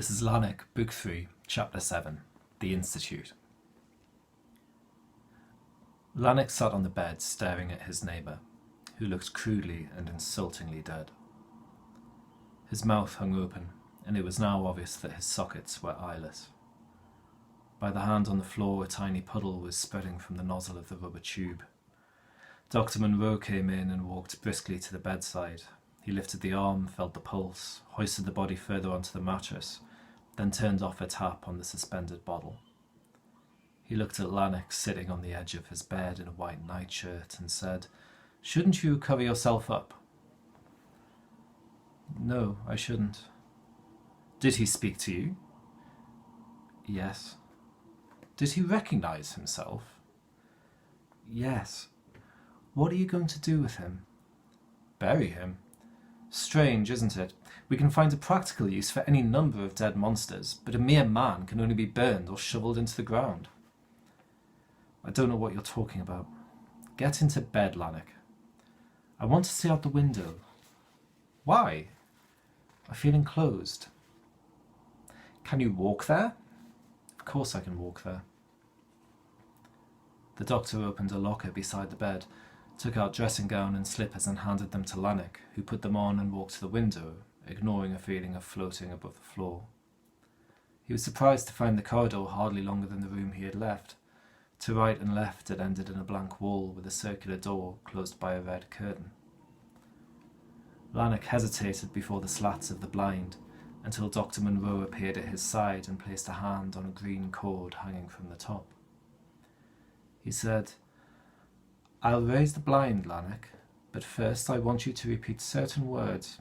This is Lanark, Book 3, Chapter 7, The Institute. Lanark sat on the bed staring at his neighbour, who looked crudely and insultingly dead. His mouth hung open, and it was now obvious that his sockets were eyeless. By the hand on the floor, a tiny puddle was spreading from the nozzle of the rubber tube. Dr. Monroe came in and walked briskly to the bedside. He lifted the arm, felt the pulse, hoisted the body further onto the mattress, then turned off a tap on the suspended bottle. He looked at Lanark sitting on the edge of his bed in a white nightshirt and said, "Shouldn't you cover yourself up?" "No, I shouldn't." "Did he speak to you?" "Yes." "Did he recognise himself?" "Yes." "What are you going to do with him?" "Bury him." "Strange, isn't it? We can find a practical use for any number of dead monsters, but a mere man can only be burned or shovelled into the ground." "I don't know what you're talking about. Get into bed, Lanark." "I want to see out the window." "Why?" "I feel enclosed." "Can you walk there?" "Of course I can walk there." The doctor opened a locker beside the bed, took out dressing gown and slippers and handed them to Lanark, who put them on and walked to the window, ignoring a feeling of floating above the floor. He was surprised to find the corridor hardly longer than the room he had left. To right and left it ended in a blank wall with a circular door closed by a red curtain. Lanark hesitated before the slats of the blind, until Dr. Monroe appeared at his side and placed a hand on a green cord hanging from the top. He said, "I'll raise the blind, Lanark, but first I want you to repeat certain words."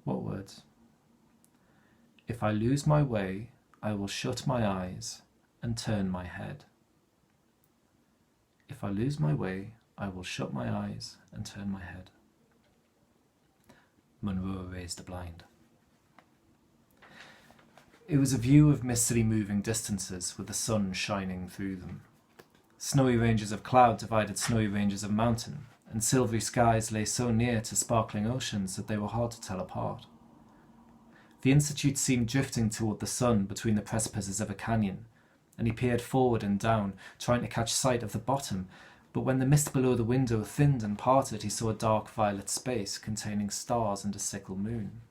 "What words?" "If I lose my way, I will shut my eyes and turn my head." "If I lose my way, I will shut my eyes and turn my head." Monroe raised the blind. It was a view of mistily moving distances with the sun shining through them. Snowy ranges of cloud divided snowy ranges of mountain, and silvery skies lay so near to sparkling oceans that they were hard to tell apart. The Institute seemed drifting toward the sun between the precipices of a canyon, and he peered forward and down, trying to catch sight of the bottom, but when the mist below the window thinned and parted, he saw a dark violet space containing stars and a sickle moon.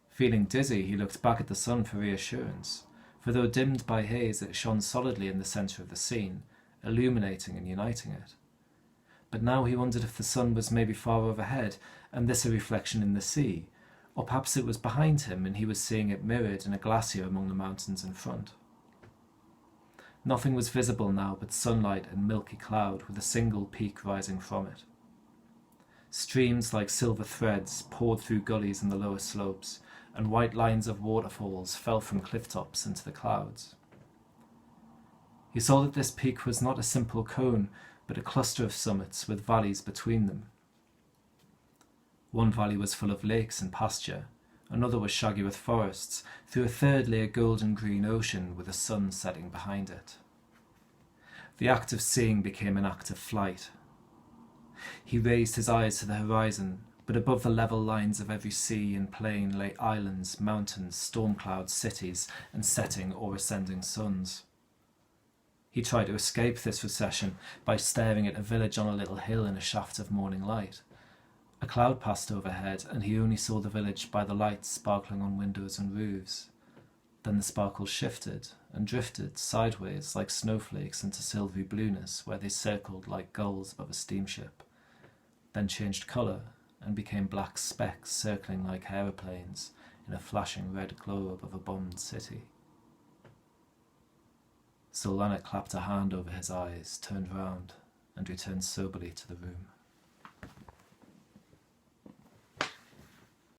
Feeling dizzy, he looked back at the sun for reassurance, for though dimmed by haze, it shone solidly in the centre of the scene, illuminating and uniting it. But now he wondered if the sun was maybe far overhead, and this a reflection in the sea, or perhaps it was behind him and he was seeing it mirrored in a glacier among the mountains in front. Nothing was visible now but sunlight and milky cloud with a single peak rising from it. Streams like silver threads poured through gullies in the lower slopes, and white lines of waterfalls fell from cliff tops into the clouds. He saw that this peak was not a simple cone, but a cluster of summits with valleys between them. One valley was full of lakes and pasture, another was shaggy with forests, through a third lay a golden green ocean with the sun setting behind it. The act of seeing became an act of flight. He raised his eyes to the horizon, but above the level lines of every sea and plain lay islands, mountains, storm clouds, cities, and setting or ascending suns. He tried to escape this recession by staring at a village on a little hill in a shaft of morning light. A cloud passed overhead, and he only saw the village by the lights sparkling on windows and roofs. Then the sparkles shifted and drifted sideways like snowflakes into silvery blueness, where they circled like gulls above a steamship, then changed colour and became black specks circling like aeroplanes in a flashing red glow above a bombed city. So Lanark clapped a hand over his eyes, turned round, and returned soberly to the room.